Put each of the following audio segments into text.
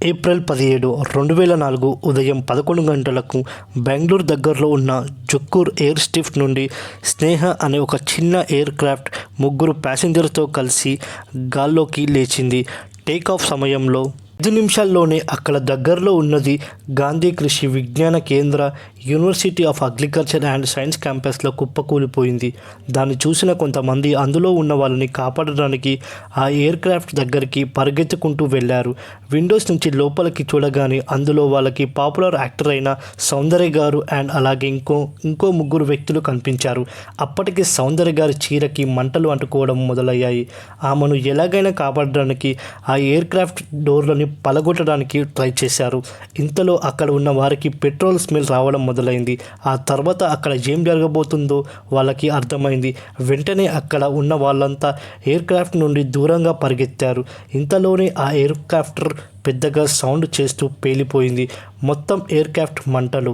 April 17, 2004 ఉదయం 11 గంటలకు బెంగళూరు దగ్గరలో ఉన్న జక్కూర్ ఎయిర్ స్ట్రిప్ నుండి స్నేహ అనే ఒక చిన్న ఎయిర్ క్రాఫ్ట్ 3 ప్యాసింజర్తో కలిసి గాల్లోకి లేచింది. టేకాఫ్ సమయంలో 5 నిమిషాల్లోనే అక్కడ దగ్గరలో ఉన్నది గాంధీ కృషి విజ్ఞాన కేంద్ర university of agriculture and science క్యాంపస్లో కుప్పకూలిపోయింది. దాన్ని చూసిన కొంతమంది అందులో ఉన్న వాళ్ళని కాపాడడానికి ఆ ఎయిర్ క్రాఫ్ట్ దగ్గరికి పరిగెత్తుకుంటూ వెళ్ళారు. విండోస్ నుంచి లోపలికి చూడగానే అందులో వాళ్ళకి పాపులర్ యాక్టర్ అయిన సౌందర్య గారు అండ్ అలాగే ఇంకో 3 వ్యక్తులు కనిపించారు. అప్పటికి సౌందర్య గారి చీరకి మంటలు అంటుకోవడం మొదలయ్యాయి. ఆమెను ఎలాగైనా కాపాడడానికి ఆ ఎయిర్ క్రాఫ్ట్ డోర్లని పలగొట్టడానికి ట్రై చేశారు. ఇంతలో అక్కడ ఉన్న వారికి పెట్రోల్ స్మెల్ రావడం మొదలైంది. ఆ తర్వాత అక్కడ ఏం జరగబోతుందో వాళ్ళకి అర్థమైంది. వెంటనే అక్కడ ఉన్న వాళ్ళంతా ఎయిర్ క్రాఫ్ట్ నుండి దూరంగా పరిగెత్తారు. ఇంతలోనే ఆ ఎయిర్ క్రాఫ్టర్ పెద్దగా సౌండ్ చేస్తూ పేలిపోయింది. మొత్తం ఎయిర్ క్రాఫ్ట్ మంటలు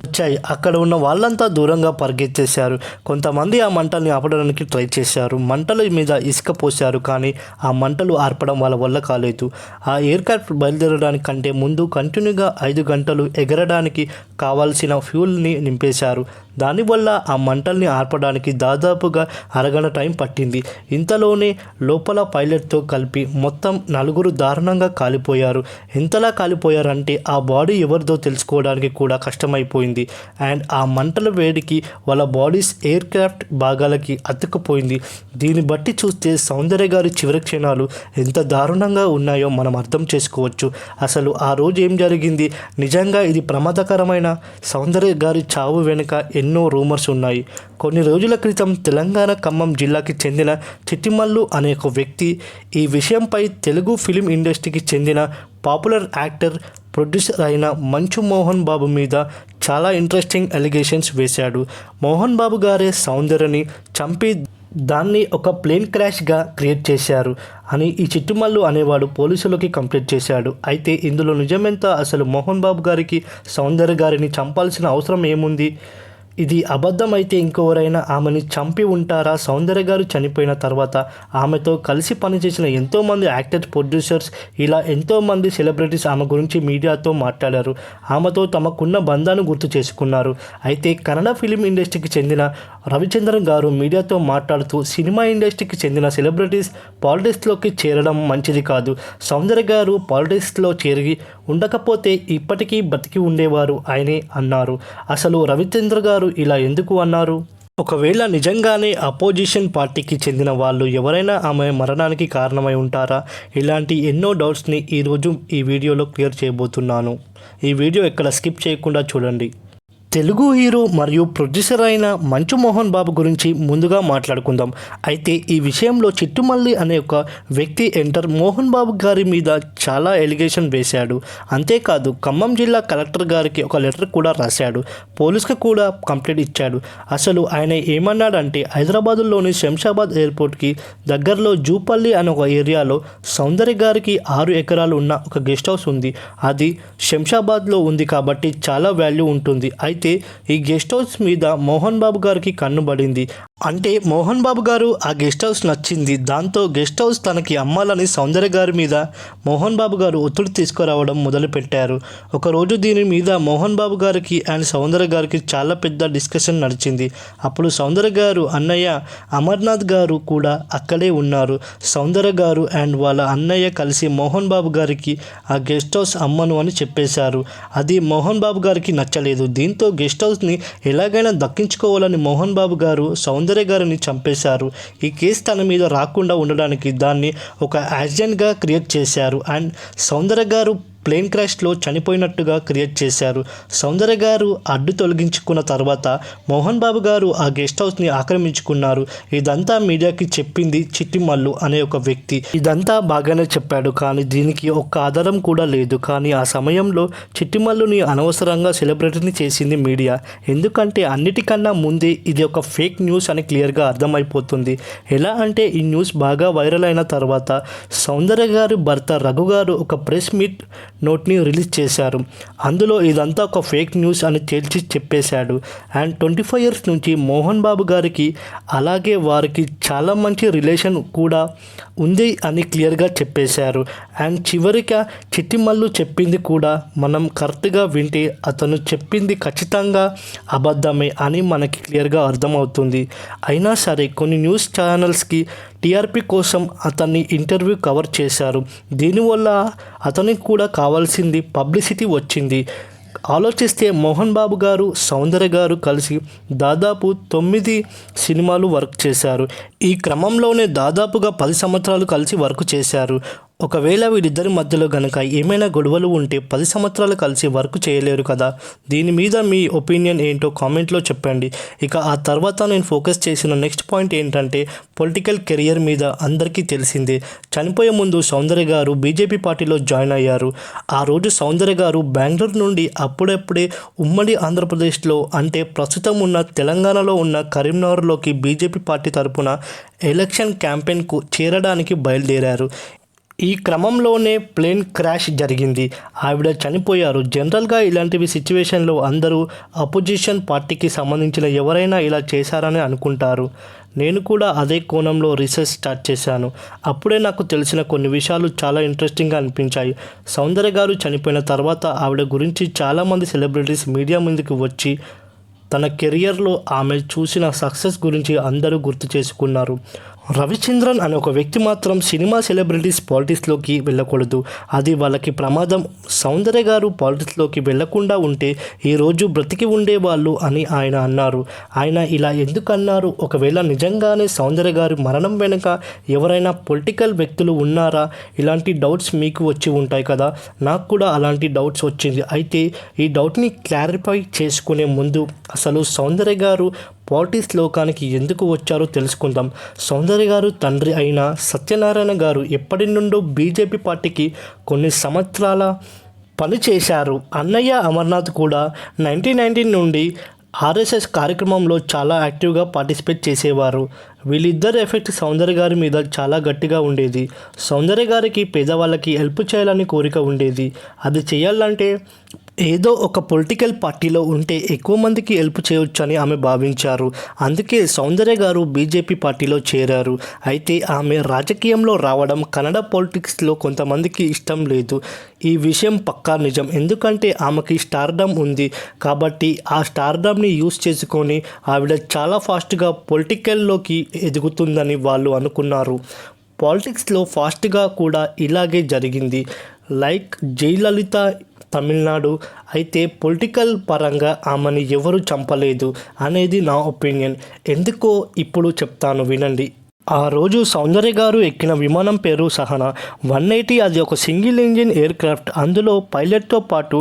వచ్చాయి. అక్కడ ఉన్న వాళ్ళంతా దూరంగా పరిగెత్తేశారు. కొంతమంది ఆ మంటల్ని ఆపడానికి ట్రై చేశారు. మంటల మీద ఇసుక పోశారు, కానీ ఆ మంటలు ఆర్పడం వాళ్ళ వల్ల కాలేదు. ఆ ఎయిర్ క్రాఫ్ట్ బయలుదేరడానికి కంటే ముందు కంటిన్యూగా 5 గంటలు ఎగరడానికి కావాల్సిన ఫ్యూల్ని నింపేశారు. దానివల్ల ఆ మంటల్ని ఆర్పడానికి దాదాపుగా అరగంట టైం పట్టింది. ఇంతలోనే లోపల పైలట్తో కలిపి మొత్తం 4 దారుణంగా కాలిపోయారు. ఎంతలా కాలిపోయారంటే ఆ బాడీ ఎవరిదో తెలుసుకోవడానికి కూడా కష్టమైపోయింది. అండ్ ఆ మంటల వేడికి వాళ్ళ బాడీస్ ఎయిర్ క్రాఫ్ట్ భాగాలకి అతుక్కుపోయింది. దీన్ని బట్టి చూస్తే సౌందర్య గారి చివరి క్షణాలు ఎంత దారుణంగా ఉన్నాయో మనం అర్థం చేసుకోవచ్చు. అసలు ఆ రోజు ఏం జరిగింది? నిజంగా ఇది ప్రమాదకరమైన సౌందర్య గారి చావు వెనుక ఎన్నో రూమర్స్ ఉన్నాయి. కొన్ని రోజుల క్రితం తెలంగాణ ఖమ్మం జిల్లాకి చెందిన చిట్టిమల్లు అనే ఒక వ్యక్తి ఈ విషయంపై తెలుగు ఫిలిం ఇండస్ట్రీకి చెందిన పాపులర్ యాక్టర్, ప్రొడ్యూసర్ అయిన మంచు మోహన్ బాబు మీద చాలా ఇంట్రెస్టింగ్ అలిగేషన్స్ వేశాడు. మోహన్ బాబు గారే సౌందర్యని చంపి దాన్ని ఒక ప్లేన్ క్రాష్గా క్రియేట్ చేశారు అని ఈ చిట్టుమల్లు అనేవాడు పోలీసులకి కంప్లైంట్ చేశాడు. అయితే ఇందులో నిజమెంత? అసలు మోహన్ బాబు గారికి సౌందర్య గారిని చంపాల్సిన అవసరం ఏముంది? ఇది అబద్ధం అయితే ఇంకెవరైనా ఆమెని చంపి ఉంటారా? సౌందర్య గారు చనిపోయిన తర్వాత ఆమెతో కలిసి పనిచేసిన ఎంతోమంది యాక్టర్స్, ప్రొడ్యూసర్స్, ఇలా ఎంతోమంది సెలబ్రిటీస్ ఆమె గురించి మీడియాతో మాట్లాడారు. ఆమెతో తమకున్న బంధాన్ని గుర్తు చేసుకున్నారు. అయితే కన్నడ ఫిలిం ఇండస్ట్రీకి చెందిన రవిచంద్రన్ గారు మీడియాతో మాట్లాడుతూ సినిమా ఇండస్ట్రీకి చెందిన సెలబ్రిటీస్ పాలిటిక్స్లోకి చేరడం మంచిది కాదు. సౌందర్య గారు పాలిటిక్స్లో చేరి ఉండకపోతే ఇప్పటికీ బతికి ఉండేవారు ఆయనే అన్నారు. అసలు రవిచంద్ర గారు ఇలా ఎందుకు అన్నారు? ఒకవేళ నిజంగానే అపోజిషన్ పార్టీకి చెందిన వాళ్ళు ఎవరైనా ఆమె మరణానికి కారణమై ఉంటారా? ఇలాంటి ఎన్నో డౌట్స్ని ఈరోజు ఈ వీడియోలో క్లియర్ చేయబోతున్నాను. ఈ వీడియో ఎక్కడ స్కిప్ చేయకుండా చూడండి. తెలుగు హీరో మరియు ప్రొడ్యూసర్ అయిన మంచు మోహన్ బాబు గురించి ముందుగా మాట్లాడుకుందాం. అయితే ఈ విషయంలో చిట్టుమల్లి అనే ఒక వ్యక్తి మోహన్ బాబు గారి మీద చాలా ఎలిగేషన్ వేశాడు. అంతేకాదు ఖమ్మం జిల్లా కలెక్టర్ గారికి ఒక లెటర్ కూడా రాశాడు. పోలీసుకు కూడా కంప్లైంట్ ఇచ్చాడు. అసలు ఆయన ఏమన్నాడంటే, హైదరాబాదులోని శంషాబాద్ ఎయిర్పోర్ట్కి దగ్గరలో జూపల్లి అనే ఒక ఏరియాలో సౌందర్య గారికి 6 ఎకరాలు ఉన్న ఒక గెస్ట్ హౌస్ ఉంది. అది శంషాబాద్లో ఉంది కాబట్టి చాలా వాల్యూ ఉంటుంది. అయితే ఈ గెస్ట్ హౌస్ మీద మోహన్ బాబు గారికి కన్ను పడింది. అంటే మోహన్ బాబు గారు ఆ గెస్ట్ హౌస్ నచ్చింది. దాంతో గెస్ట్ హౌస్ తనకి అమ్మాలని సౌందర్య గారి మీద మోహన్ బాబు గారు ఒత్తిడి తీసుకురావడం మొదలుపెట్టారు. ఒకరోజు దీని మీద మోహన్ బాబు గారికి అండ్ సౌందర్య గారికి చాలా పెద్ద డిస్కషన్ నడిచింది. అప్పుడు సౌందర్య గారు అన్నయ్య అమర్నాథ్ గారు కూడా అక్కడే ఉన్నారు. సౌందర్య గారు అండ్ వాళ్ళ అన్నయ్య కలిసి మోహన్ బాబు గారికి ఆ గెస్ట్ హౌస్ అమ్మను అని చెప్పేశారు. అది మోహన్ బాబు గారికి నచ్చలేదు. దీంతో గెస్ట్ హౌస్ని ఎలాగైనా దక్కించుకోవాలని మోహన్ బాబు గారు సౌందర్య గారిని చంపేశారు. ఈ కేసు తన మీద రాకుండా ఉండడానికి దాన్ని ఒక యాక్సిడెంట్గా క్రియేట్ చేశారు అండ్ సౌందర్య గారు ప్లేన్ క్రాష్లో చనిపోయినట్టుగా క్రియేట్ చేశారు. సౌందర్య గారు అడ్డు తొలగించుకున్న తర్వాత మోహన్ బాబు గారు ఆ గెస్ట్ హౌస్ని ఆక్రమించుకున్నారు. ఇదంతా మీడియాకి చెప్పింది చిట్టిమల్లు అనే ఒక వ్యక్తి. ఇదంతా బాగానే చెప్పాడు, కానీ దీనికి ఒక్క ఆధారం కూడా లేదు. కానీ ఆ సమయంలో చిట్టిమల్లుని అనవసరంగా సెలబ్రిటీని చేసింది మీడియా. ఎందుకంటే అన్నిటికన్నా ముందే ఇది ఒక ఫేక్ న్యూస్ అని క్లియర్గా అర్థమైపోతుంది. ఎలా అంటే ఈ న్యూస్ బాగా వైరల్ అయిన తర్వాత సౌందర్య గారి భర్త రఘు గారు ఒక ప్రెస్ మీట్ నోట్ని రిలీజ్ చేశారు. అందులో ఇదంతా ఒక ఫేక్ న్యూస్ అని తేల్చి చెప్పేశాడు. అండ్ 25 years నుంచి మోహన్ బాబు గారికి అలాగే వారికి చాలా మంచి రిలేషన్ కూడా ఉంది అని క్లియర్గా చెప్పేశారు. అండ్ చివరిగా చిట్టిమల్లు చెప్పింది కూడా మనం కరెక్ట్గా వింటే అతను చెప్పింది ఖచ్చితంగా అబద్ధమే అని మనకి క్లియర్గా అర్థమవుతుంది. అయినా సరే కొన్ని న్యూస్ ఛానల్స్కి టీఆర్పీ కోసం అతన్ని ఇంటర్వ్యూ కవర్ చేశారు. దీనివల్ల అతనికి కూడా కావాల్సింది పబ్లిసిటీ వచ్చింది. ఆలోచిస్తే మోహన్ బాబు గారు, సౌందర్య గారు కలిసి దాదాపు 9 సినిమాలు వర్క్ చేశారు. ఈ క్రమంలోనే దాదాపుగా 10 సంవత్సరాలు కలిసి వర్క్ చేశారు. ఒకవేళ వీరిద్దరి మధ్యలో గనక ఏమైనా గొడవలు ఉంటే 10 సంవత్సరాలు కలిసి వర్క్ చేయలేరు కదా. దీని మీద మీ ఒపీనియన్ ఏంటో కామెంట్లో చెప్పండి. ఇక ఆ తర్వాత నేను ఫోకస్ చేసిన నెక్స్ట్ పాయింట్ ఏంటంటే పొలిటికల్ కెరియర్ మీద. అందరికీ తెలిసిందే, చనిపోయే ముందు సౌందర్య గారు బీజేపీ పార్టీలో జాయిన్ అయ్యారు. ఆ రోజు సౌందర్య గారు బెంగళూరు నుండి అప్పుడప్పుడే ఉమ్మడి ఆంధ్రప్రదేశ్లో అంటే ప్రస్తుతం ఉన్న తెలంగాణలో ఉన్న కరీంనగర్లోకి బీజేపీ పార్టీ తరపున ఎలక్షన్ క్యాంపెయిన్కు చేరడానికి బయలుదేరారు. ఈ క్రమంలోనే ప్లేన్ క్రాష్ జరిగింది. ఆవిడ చనిపోయారు. జనరల్గా ఇలాంటివి సిచ్యువేషన్లో అందరూ అపోజిషన్ పార్టీకి సంబంధించిన ఎవరైనా ఇలా చేశారని అనుకుంటారు. నేను కూడా అదే కోణంలో రీసెర్చ్ స్టార్ట్ చేశాను. అప్పుడే నాకు తెలిసిన కొన్ని విషయాలు చాలా ఇంట్రెస్టింగ్గా అనిపించాయి. సౌందర్య గారు చనిపోయిన తర్వాత ఆవిడ గురించి చాలామంది సెలబ్రిటీస్ మీడియా ముందుకు వచ్చి తన కెరియర్లో ఆమె చూసిన సక్సెస్ గురించి అందరూ గుర్తు చేసుకున్నారు. రవిచంద్రన్ అనే ఒక వ్యక్తి మాత్రం సినిమా సెలబ్రిటీస్ పాలిటిక్స్లోకి వెళ్ళకూడదు, అది వాళ్ళకి ప్రమాదం. సౌందర్య గారు పాలిటిక్స్లోకి వెళ్లకుండా ఉంటే ఈరోజు బ్రతికి ఉండేవాళ్ళు అని ఆయన అన్నారు. ఆయన ఇలా ఎందుకు అన్నారు? ఒకవేళ నిజంగానే సౌందర్య గారి మరణం వెనుక ఎవరైనా పొలిటికల్ వ్యక్తులు ఉన్నారా? ఇలాంటి డౌట్స్ మీకు వచ్చి ఉంటాయి కదా. నాకు కూడా అలాంటి డౌట్స్ వచ్చింది. అయితే ఈ డౌట్ని క్లారిఫై చేసుకునే ముందు అసలు సౌందర్య గారు పాలిటిక్స్ లోకానికి ఎందుకు వచ్చారో తెలుసుకుందాం. సౌందర్య గారు తండ్రి అయిన సత్యనారాయణ గారు ఎప్పటి నుండో బీజేపీ పార్టీకి కొన్ని సంవత్సరాల పనిచేశారు. అన్నయ్య అమర్నాథ్ కూడా 1919 నుండి ఆర్ఎస్ఎస్ కార్యక్రమంలో చాలా యాక్టివ్గా పార్టిసిపేట్ చేసేవారు. వీళ్ళిద్దరి ఎఫెక్ట్ సౌందర్య గారి మీద చాలా గట్టిగా ఉండేది. సౌందర్య గారికి పేదవాళ్ళకి హెల్ప్ చేయాలని కోరిక ఉండేది. అది చేయాలంటే ఏదో ఒక పొలిటికల్ పార్టీలో ఉంటే ఎక్కువ మందికి హెల్ప్ చేయొచ్చని ఆమె భావించారు. అందుకే సౌందర్య గారు బీజేపీ పార్టీలో చేరారు. అయితే ఆమె రాజకీయంలో రావడం కన్నడ పాలిటిక్స్లో కొంతమందికి ఇష్టం లేదు. ఈ విషయం పక్కా నిజం. ఎందుకంటే ఆమెకి స్టార్డమ్ ఉంది కాబట్టి ఆ స్టార్డమ్ని యూస్ చేసుకొని ఆవిడ చాలా ఫాస్ట్గా పొలిటికల్లోకి ఎదుగుతుందని వాళ్ళు అనుకున్నారు. పాలిటిక్స్లో ఫాస్ట్గా కూడా ఇలాగే జరిగింది. లైక్ జయలలిత తమిళనాడు. అయితే పొలిటికల్ పరంగా ఆమెని ఎవరు చంపలేదు అనేది నా ఒపీనియన్. ఎందుకో ఇప్పుడు చెప్తాను వినండి. ఆ రోజు సౌందర్య గారు ఎక్కిన విమానం పేరు సహనా 180. అది ఒక సింగిల్ ఇంజిన్ ఎయిర్ క్రాఫ్ట్. అందులో పైలట్తో పాటు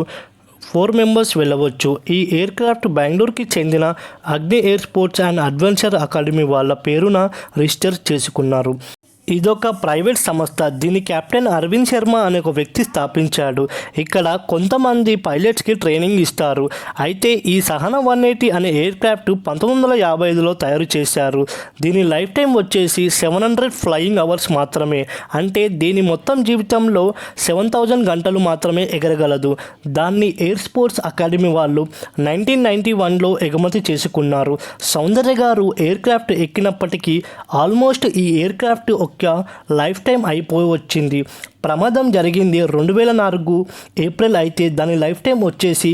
4 మెంబర్స్ వెళ్ళవచ్చు. ఈ ఎయిర్ క్రాఫ్ట్ బెంగళూరుకి చెందిన అగ్ని air sports and adventure academy వాళ్ళ పేరున రిజిస్టర్ చేసుకున్నారు. ఇదొక ప్రైవేట్ సంస్థ. దీని కెప్టెన్ అరవింద్ శర్మ అనే ఒక వ్యక్తి స్థాపించాడు. ఇక్కడ కొంతమంది పైలట్స్కి ట్రైనింగ్ ఇస్తారు. అయితే ఈ సహనా 180 అనే ఎయిర్ క్రాఫ్ట్ 1955లో తయారు చేశారు. దీని లైఫ్ టైం వచ్చేసి 700 ఫ్లయింగ్ అవర్స్ మాత్రమే. అంటే దీని మొత్తం జీవితంలో 7000 గంటలు మాత్రమే ఎగరగలదు. దాన్ని ఎయిర్ స్పోర్ట్స్ అకాడమీ వాళ్ళు 1991లో ఎగుమతి చేసుకున్నారు. సౌందర్య గారు ఎయిర్ క్రాఫ్ట్ ఎక్కినప్పటికీ ఆల్మోస్ట్ ఈ ఎయిర్ క్రాఫ్ట్ లైఫ్ టైం అయిపోయి వచ్చింది. ప్రమాదం జరిగింది 2004 ఏప్రిల్. అయితే దాని లైఫ్ టైం వచ్చేసి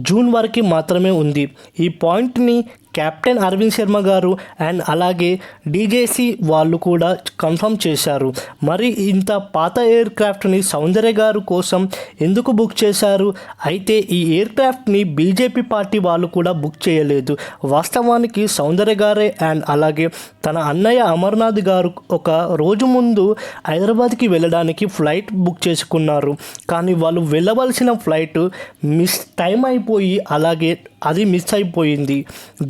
జూన్ వరకు మాత్రమే ఉంది. ఈ పాయింట్ని కెప్టెన్ అరవింద్ శర్మ గారు అండ్ అలాగే డీజేసీ వాళ్ళు కూడా కన్ఫర్మ్ చేశారు. మరి ఇంత పాత ఎయిర్ క్రాఫ్ట్ని సౌందర్య గారు కోసం ఎందుకు బుక్ చేశారు? అయితే ఈ ఎయిర్ క్రాఫ్ట్ని బీజేపీ పార్టీ వాళ్ళు కూడా బుక్ చేయలేదు. వాస్తవానికి సౌందర్య గారే అండ్ అలాగే తన అన్నయ్య అమర్నాథ్ గారు ఒక రోజు ముందు హైదరాబాద్కి వెళ్ళడానికి ఫ్లైట్ బుక్ చేసుకున్నారు. కానీ వాళ్ళు వెళ్ళవలసిన ఫ్లైట్ టైం అయిపోయి అలాగే అది మిస్ అయిపోయింది.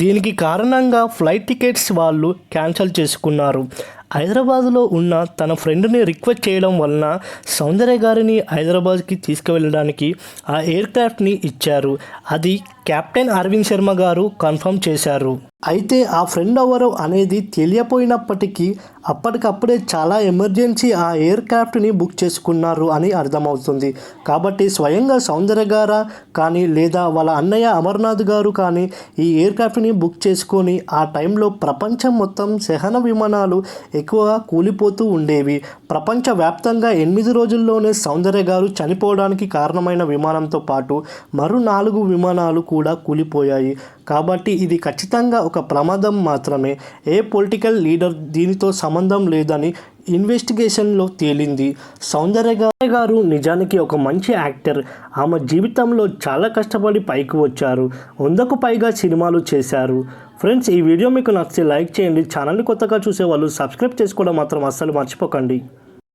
దీనికి కారణంగా ఫ్లైట్ టికెట్స్ వాళ్ళు క్యాన్సిల్ చేసుకున్నారు. హైదరాబాద్లో ఉన్న తన ఫ్రెండ్ని రిక్వెస్ట్ చేయడం వలన సౌందర్య గారిని హైదరాబాద్కి తీసుకువెళ్ళడానికి ఆ ఎయిర్ క్రాఫ్ట్ని ఇచ్చారు. అది కెప్టెన్ అరవింద్ శర్మ గారు కన్ఫర్మ్ చేశారు. అయితే ఆ ఫ్రెండ్ ఎవరు అనేది తెలియపోయినప్పటికీ అప్పటికప్పుడే చాలా ఎమర్జెన్సీ ఆ ఎయిర్ క్రాఫ్ట్ని బుక్ చేసుకున్నారు అని అర్థమవుతుంది. కాబట్టి స్వయంగా సౌందర్య గారా కానీ లేదా వాళ్ళ అన్నయ్య అమర్నాథ్ గారు కానీ ఈ ఎయిర్ క్రాఫ్ట్ని బుక్ చేసుకొని ఆ టైంలో ప్రపంచం మొత్తం సహన విమానాలు ఎక్కువగా కూలిపోతూ ఉండేవి. ప్రపంచవ్యాప్తంగా 8 రోజుల్లోనే సౌందర్య గారు చనిపోవడానికి కారణమైన విమానంతో పాటు మరో 4 విమానాలు కూడా కూలిపోయాయి. కాబట్టి ఇది ఖచ్చితంగా ఒక ప్రమాదం మాత్రమే. ఏ పొలిటికల్ లీడర్ దీనితో సంబంధం లేదని ఇన్వెస్టిగేషన్లో తేలింది. సౌందర్య గారు నిజానికి ఒక మంచి యాక్టర్. ఆమె జీవితంలో చాలా కష్టపడి పైకి వచ్చారు. 100కు పైగా సినిమాలు చేశారు. ఫ్రెండ్స్, ఈ వీడియో మీకు నచ్చితే లైక్ చేయండి. ఛానల్ని కొత్తగా చూసేవాళ్ళు సబ్స్క్రైబ్ చేసుకోవడం మాత్రం అస్సలు మర్చిపోకండి.